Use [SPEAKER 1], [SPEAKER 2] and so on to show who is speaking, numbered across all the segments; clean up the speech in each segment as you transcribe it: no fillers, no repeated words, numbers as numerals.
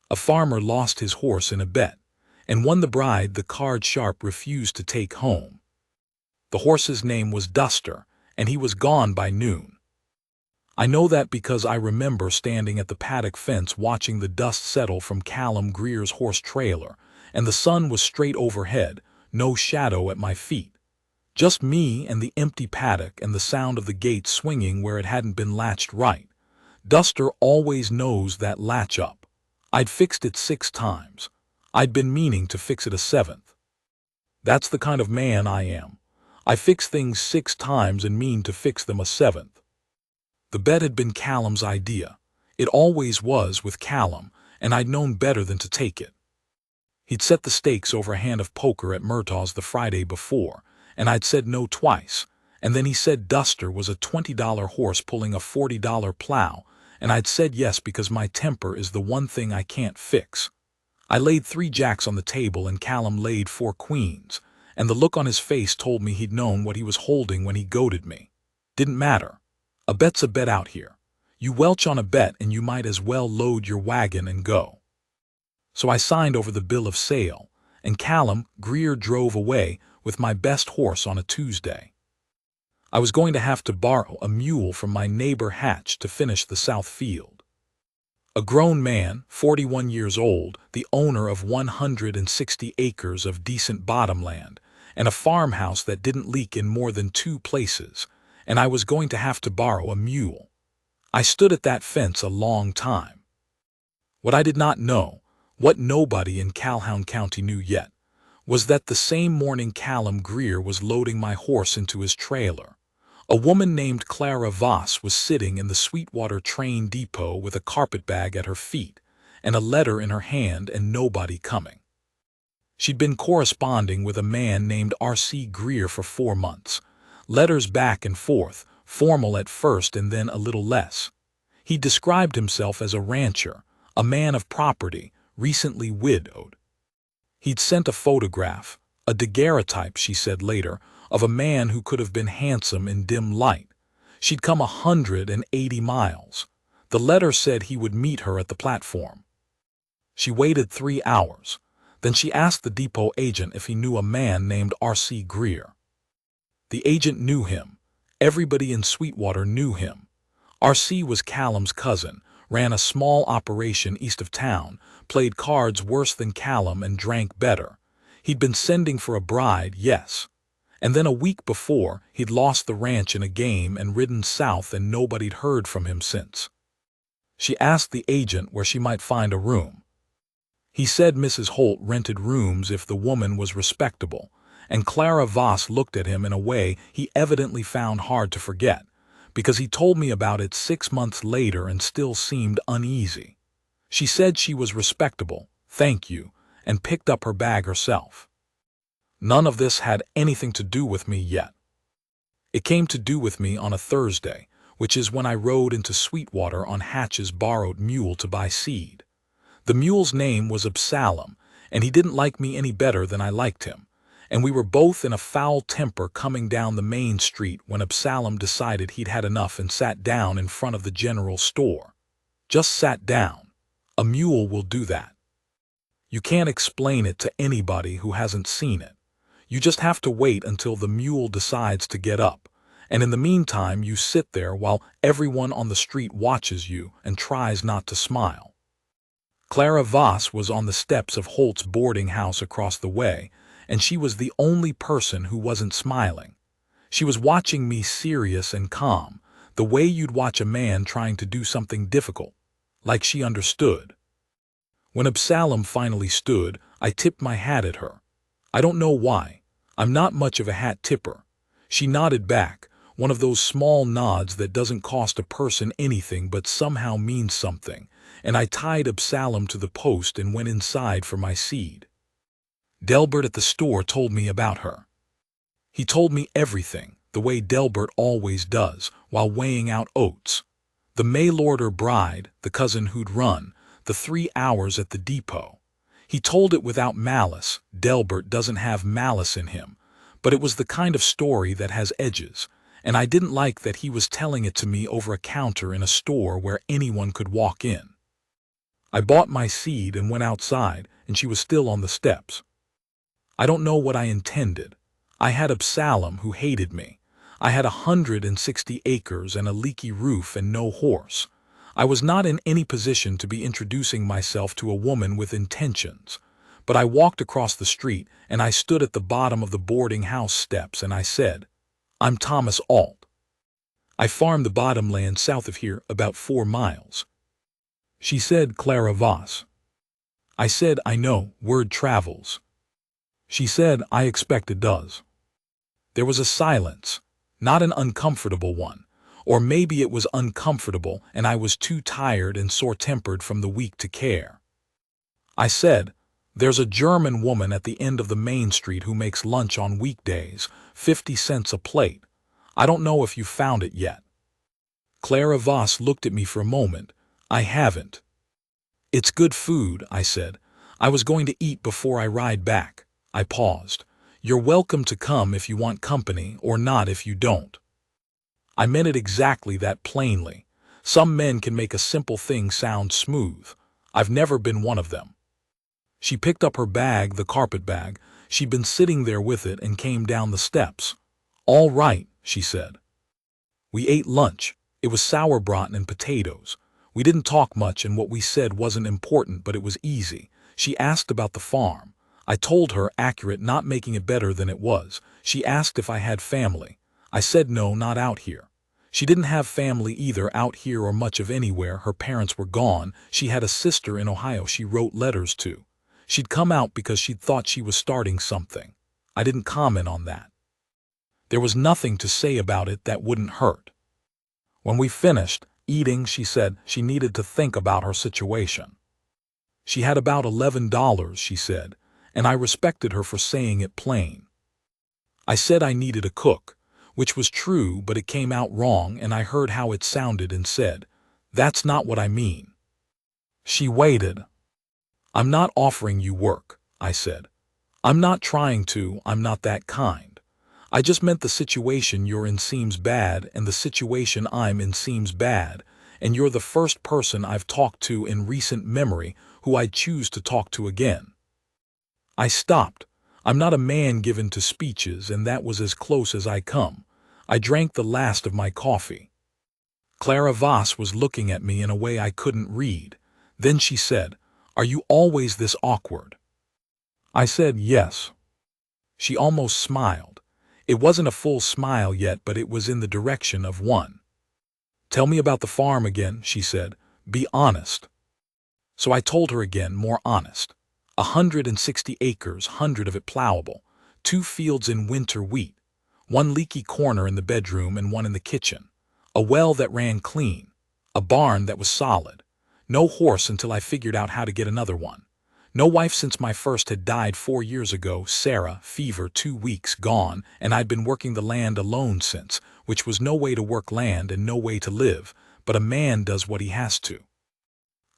[SPEAKER 1] A farmer lost his horse in a bet, and won the bride the card sharp refused to take home. The horse's name was Duster, and he was gone by noon. I know that because I remember standing at the paddock fence watching the dust settle from Callum Greer's horse trailer, and the sun was straight overhead, no shadow at my feet. Just me and the empty paddock and the sound of the gate swinging where it hadn't been latched right. Duster always knows that latch up. I'd fixed it 6 times. I'd been meaning to fix it a 7th. That's the kind of man I am. I fix things 6 times and mean to fix them a 7th. The bet had been Callum's idea. It always was with Callum, and I'd known better than to take it. He'd set the stakes over a hand of poker at Murtaugh's the Friday before, and I'd said no twice, and then he said Duster was a $20 horse pulling a $40 plow, and I'd said yes because my temper is the one thing I can't fix. I laid 3 jacks on the table and Callum laid 4 queens, and the look on his face told me he'd known what he was holding when he goaded me. Didn't matter. A bet's a bet out here. You welch on a bet and you might as well load your wagon and go. So I signed over the bill of sale, and Callum Greer drove away with my best horse on a Tuesday. I was going to have to borrow a mule from my neighbor Hatch to finish the south field. A grown man, 41 years old, the owner of 160 acres of decent bottomland, and a farmhouse that didn't leak in more than 2 places, and I was going to have to borrow a mule. I stood at that fence a long time. What I did not know, what nobody in Calhoun County knew yet, was that the same morning Callum Greer was loading my horse into his trailer. A woman named Clara Voss was sitting in the Sweetwater train depot with a carpetbag at her feet and a letter in her hand and nobody coming. She'd been corresponding with a man named R.C. Greer for 4 months. Letters back and forth, formal at first and then a little less. He described himself as a rancher, a man of property, recently widowed. He'd sent a photograph, a daguerreotype, she said later, of a man who could have been handsome in dim light. She'd come 180 miles. The letter said he would meet her at the platform. She waited 3 hours. Then she asked the depot agent if he knew a man named R.C. Greer. The agent knew him. Everybody in Sweetwater knew him. R.C. was Callum's cousin, ran a small operation east of town, played cards worse than Callum and drank better. He'd been sending for a bride, yes. And then a week before, he'd lost the ranch in a game and ridden south and nobody'd heard from him since. She asked the agent where she might find a room. He said Mrs. Holt rented rooms if the woman was respectable, and Clara Voss looked at him in a way he evidently found hard to forget, because he told me about it 6 months later and still seemed uneasy. She said she was respectable, thank you, and picked up her bag herself. None of this had anything to do with me yet. It came to do with me on a Thursday, which is when I rode into Sweetwater on Hatch's borrowed mule to buy seed. The mule's name was Absalom, and he didn't like me any better than I liked him, and we were both in a foul temper coming down the main street when Absalom decided he'd had enough and sat down in front of the general store. Just sat down. A mule will do that. You can't explain it to anybody who hasn't seen it. You just have to wait until the mule decides to get up, and in the meantime you sit there while everyone on the street watches you and tries not to smile. Clara Voss was on the steps of Holt's boarding house across the way, and she was the only person who wasn't smiling. She was watching me serious and calm, the way you'd watch a man trying to do something difficult, like she understood. When Absalom finally stood, I tipped my hat at her. I don't know why. I'm not much of a hat tipper. She nodded back, one of those small nods that doesn't cost a person anything but somehow means something, and I tied Absalom to the post and went inside for my seed. Delbert at the store told me about her. He told me everything, the way Delbert always does, while weighing out oats. The mail-order bride, the cousin who'd run, the 3 hours at the depot. He told it without malice. Delbert doesn't have malice in him, but it was the kind of story that has edges, and I didn't like that he was telling it to me over a counter in a store where anyone could walk in. I bought my seed and went outside, and she was still on the steps. I don't know what I intended. I had Absalom who hated me. I had 160 acres and a leaky roof and no horse. I was not in any position to be introducing myself to a woman with intentions. But I walked across the street and I stood at the bottom of the boarding house steps and I said, "I'm Thomas Alt. I farm the bottomland south of here about 4 miles. She said, "Clara Voss." I said, "I know, word travels." She said, "I expect it does." There was a silence, not an uncomfortable one, or maybe it was uncomfortable and I was too tired and sore-tempered from the week to care. I said, "There's a German woman at the end of the main street who makes lunch on weekdays, 50 cents a plate. I don't know if you found it yet." Clara Voss looked at me for a moment. "I haven't." "It's good food," I said. "I was going to eat before I ride back." I paused. "You're welcome to come if you want company, or not if you don't." I meant it exactly that plainly. Some men can make a simple thing sound smooth. I've never been one of them. She picked up her bag, the carpet bag. She'd been sitting there with it and came down the steps. "All right," she said. We ate lunch. It was sauerbraten and potatoes. We didn't talk much and what we said wasn't important, but it was easy. She asked about the farm. I told her, accurate, not making it better than it was. She asked if I had family. I said no, not out here. She didn't have family either out here or much of anywhere. Her parents were gone. She had a sister in Ohio she wrote letters to. She'd come out because she'd thought she was starting something. I didn't comment on that. There was nothing to say about it that wouldn't hurt. When we finished eating, she said she needed to think about her situation. She had about $11, she said, and I respected her for saying it plain. I said I needed a cook, which was true, but it came out wrong, and I heard how it sounded and said, "That's not what I mean." She waited. "I'm not offering you work," I said. "I'm not trying to, I'm not that kind. I just meant the situation you're in seems bad, and the situation I'm in seems bad, and you're the first person I've talked to in recent memory who I'd choose to talk to again." I stopped. I'm not a man given to speeches, and that was as close as I come. I drank the last of my coffee. Clara Voss was looking at me in a way I couldn't read. Then she said, "Are you always this awkward?" I said yes. She almost smiled. It wasn't a full smile yet, but it was in the direction of one. "Tell me about the farm again," she said. "Be honest." So I told her again, more honest. 160 acres, 100 of it plowable, 2 fields in winter wheat, 1 leaky corner in the bedroom and 1 in the kitchen, a well that ran clean, a barn that was solid, no horse until I figured out how to get another one, no wife since my first had died 4 years ago, Sarah, fever 2 weeks, gone, and I'd been working the land alone since, which was no way to work land and no way to live, but a man does what he has to.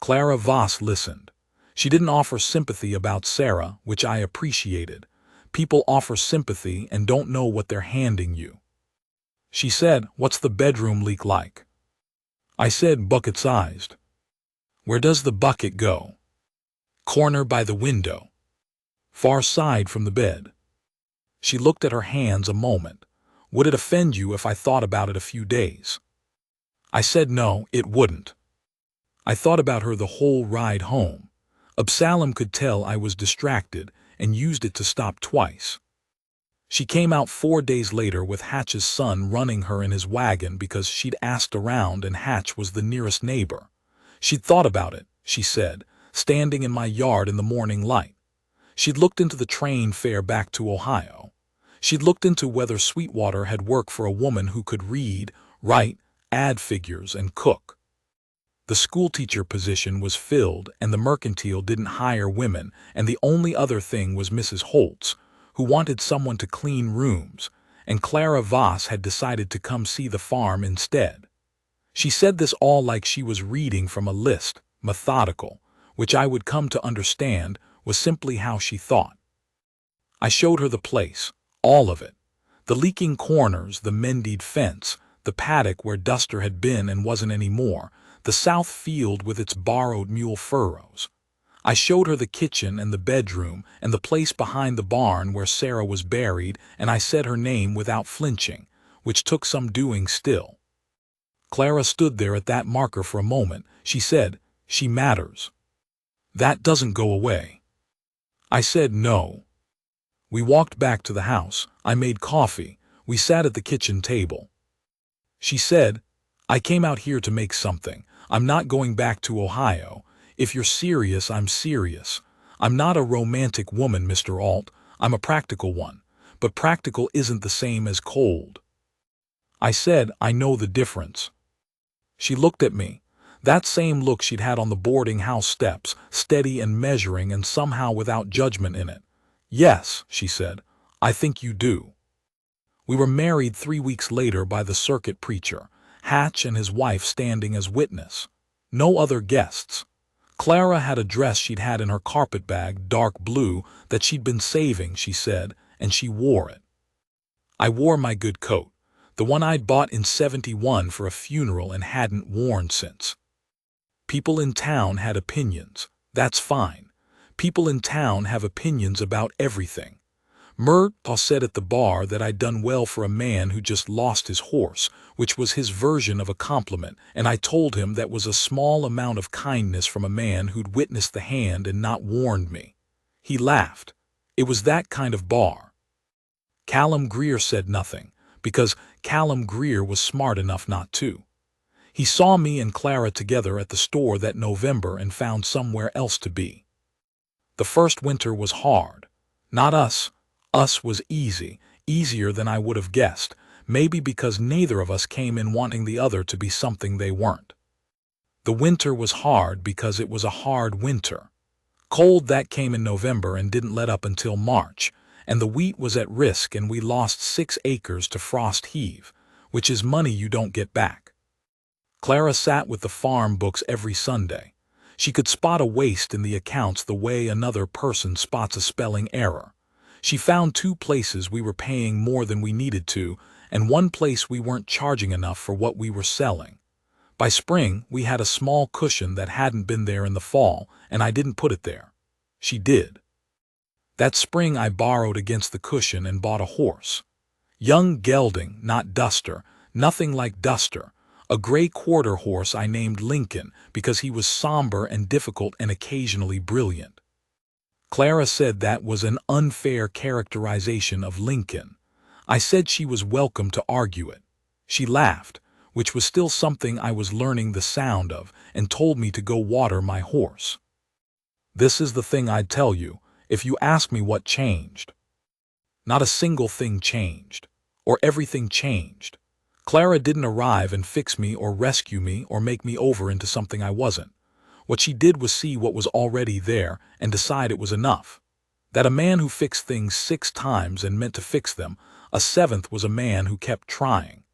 [SPEAKER 1] Clara Voss listened. She didn't offer sympathy about Sarah, which I appreciated. People offer sympathy and don't know what they're handing you. She said, "What's the bedroom leak like?" I said, "Bucket-sized." "Where does the bucket go?" "Corner by the window. Far side from the bed." She looked at her hands a moment. "Would it offend you if I thought about it a few days?" I said no, it wouldn't. I thought about her the whole ride home. Absalom could tell I was distracted and used it to stop twice. She came out 4 days later with Hatch's son running her in his wagon because she'd asked around and Hatch was the nearest neighbor. She'd thought about it, she said, standing in my yard in the morning light. She'd looked into the train fare back to Ohio. She'd looked into whether Sweetwater had work for a woman who could read, write, add figures, and cook. The schoolteacher position was filled and the mercantile didn't hire women, and the only other thing was Mrs. Holtz, who wanted someone to clean rooms, and Clara Voss had decided to come see the farm instead. She said this all like she was reading from a list, methodical, which I would come to understand was simply how she thought. I showed her the place, all of it. The leaking corners, the mended fence, the paddock where Duster had been and wasn't anymore, the south field with its borrowed mule furrows. I showed her the kitchen and the bedroom and the place behind the barn where Sarah was buried, and I said her name without flinching, which took some doing still. Clara stood there at that marker for a moment. She said, "She matters. That doesn't go away." I said no. We walked back to the house. I made coffee. We sat at the kitchen table. She said, "I came out here to make something. I'm not going back to Ohio. If you're serious, I'm serious. I'm not a romantic woman, Mr. Alt. I'm a practical one. But practical isn't the same as cold." I said, "I know the difference." She looked at me. That same look she'd had on the boarding house steps, steady and measuring and somehow without judgment in it. "Yes," she said, "I think you do." We were married 3 weeks later by the circuit preacher, Hatch and his wife standing as witness. No other guests. Clara had a dress she'd had in her carpetbag, dark blue, that she'd been saving, she said, and she wore it. I wore my good coat, the one I'd bought in '71 for a funeral and hadn't worn since. People in town had opinions. That's fine. People in town have opinions about everything. Murtaugh said at the bar that I'd done well for a man who just lost his horse, which was his version of a compliment, and I told him that was a small amount of kindness from a man who'd witnessed the hand and not warned me. He laughed. It was that kind of bar. Callum Greer said nothing, because Callum Greer was smart enough not to. He saw me and Clara together at the store that November and found somewhere else to be. The first winter was hard. Not us. Us was easy, easier than I would have guessed, maybe because neither of us came in wanting the other to be something they weren't. The winter was hard because it was a hard winter. Cold that came in November and didn't let up until March, and the wheat was at risk and we lost 6 acres to frost heave, which is money you don't get back. Clara sat with the farm books every Sunday. She could spot a waste in the accounts the way another person spots a spelling error. She found 2 places we were paying more than we needed to, and 1 place we weren't charging enough for what we were selling. By spring, we had a small cushion that hadn't been there in the fall, and I didn't put it there. She did. That spring I borrowed against the cushion and bought a horse. Young gelding, not Duster, nothing like Duster. A gray quarter horse I named Lincoln because he was somber and difficult and occasionally brilliant. Clara said that was an unfair characterization of Lincoln. I said she was welcome to argue it. She laughed, which was still something I was learning the sound of, and told me to go water my horse. This is the thing I'd tell you, if you ask me what changed. Not a single thing changed, or everything changed. Clara didn't arrive and fix me or rescue me or make me over into something I wasn't. What she did was see what was already there and decide it was enough. That a man who fixed things 6 times and meant to fix them, a 7th was a man who kept trying.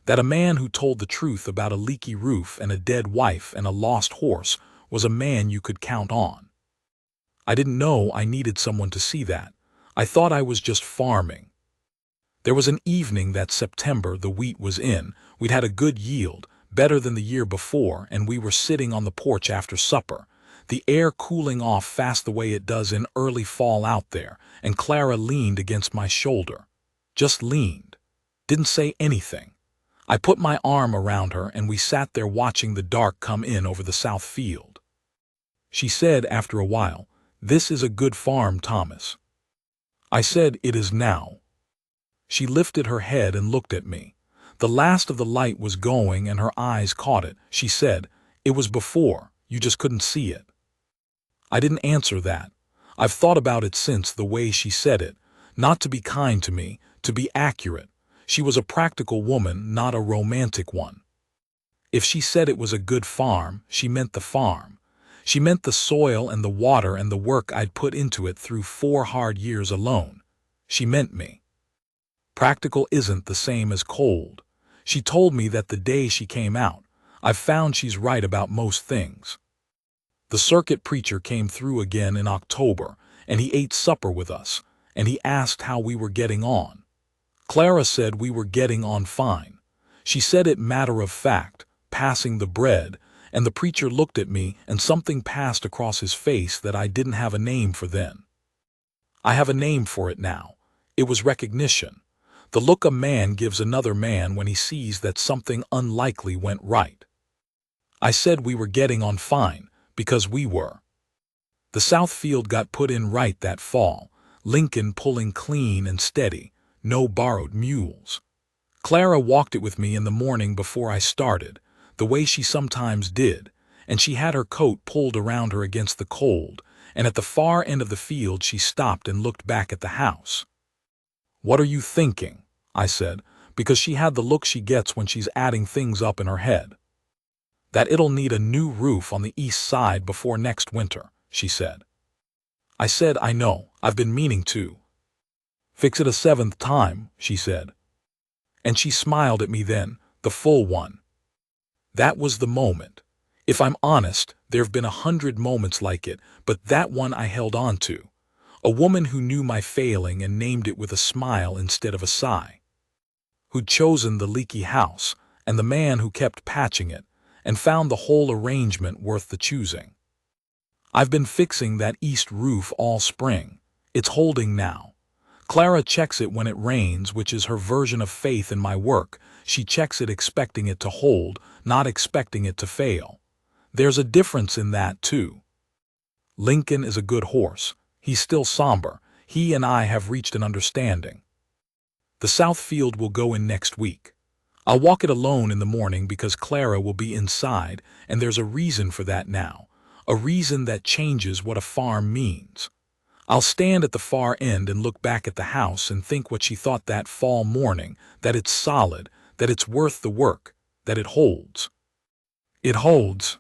[SPEAKER 1] That a man who told the truth about a leaky roof and a dead wife and a lost horse was a man you could count on. I didn't know I needed someone to see that. I thought I was just farming. There was an evening that September the wheat was in, we'd had a good yield, better than the year before, and we were sitting on the porch after supper, the air cooling off fast the way it does in early fall out there, and Clara leaned against my shoulder. Just leaned. Didn't say anything. I put my arm around her and we sat there watching the dark come in over the south field. She said after a while, "This is a good farm, Thomas." I said, "It is now." She lifted her head and looked at me. The last of the light was going and her eyes caught it. She said, "It was before, you just couldn't see it." I didn't answer that. I've thought about it since, the way she said it. Not to be kind to me, to be accurate. She was a practical woman, not a romantic one. If she said it was a good farm, she meant the farm. She meant the soil and the water and the work I'd put into it through 4 hard years alone. She meant me. Practical isn't the same as cold. She told me that the day she came out. I've found she's right about most things. The circuit preacher came through again in October, and he ate supper with us, and he asked how we were getting on. Clara said we were getting on fine. She said it matter of fact, passing the bread, and the preacher looked at me, and something passed across his face that I didn't have a name for then. I have a name for it now. It was recognition. The look a man gives another man when he sees that something unlikely went right. I said we were getting on fine, because we were. The south field got put in right that fall, Lincoln pulling clean and steady, no borrowed mules. Clara walked it with me in the morning before I started, the way she sometimes did, and she had her coat pulled around her against the cold, and at the far end of the field she stopped and looked back at the house. "What are you thinking?" I said, because she had the look she gets when she's adding things up in her head. "That it'll need a new roof on the east side before next winter," she said. I said, "I know, I've been meaning to." "Fix it a seventh time," she said. And she smiled at me then, the full one. That was the moment. If I'm honest, there've been 100 moments like it, but that one I held on to. A woman who knew my failing and named it with a smile instead of a sigh. Who'd chosen the leaky house, and the man who kept patching it, and found the whole arrangement worth the choosing. I've been fixing that east roof all spring. It's holding now. Clara checks it when it rains, which is her version of faith in my work. She checks it expecting it to hold, not expecting it to fail. There's a difference in that, too. Lincoln is a good horse. He's still somber. He and I have reached an understanding. The south field will go in next week. I'll walk it alone in the morning because Clara will be inside, and there's a reason for that now. A reason that changes what a farm means. I'll stand at the far end and look back at the house and think what she thought that fall morning, that it's solid, that it's worth the work, that it holds. It holds.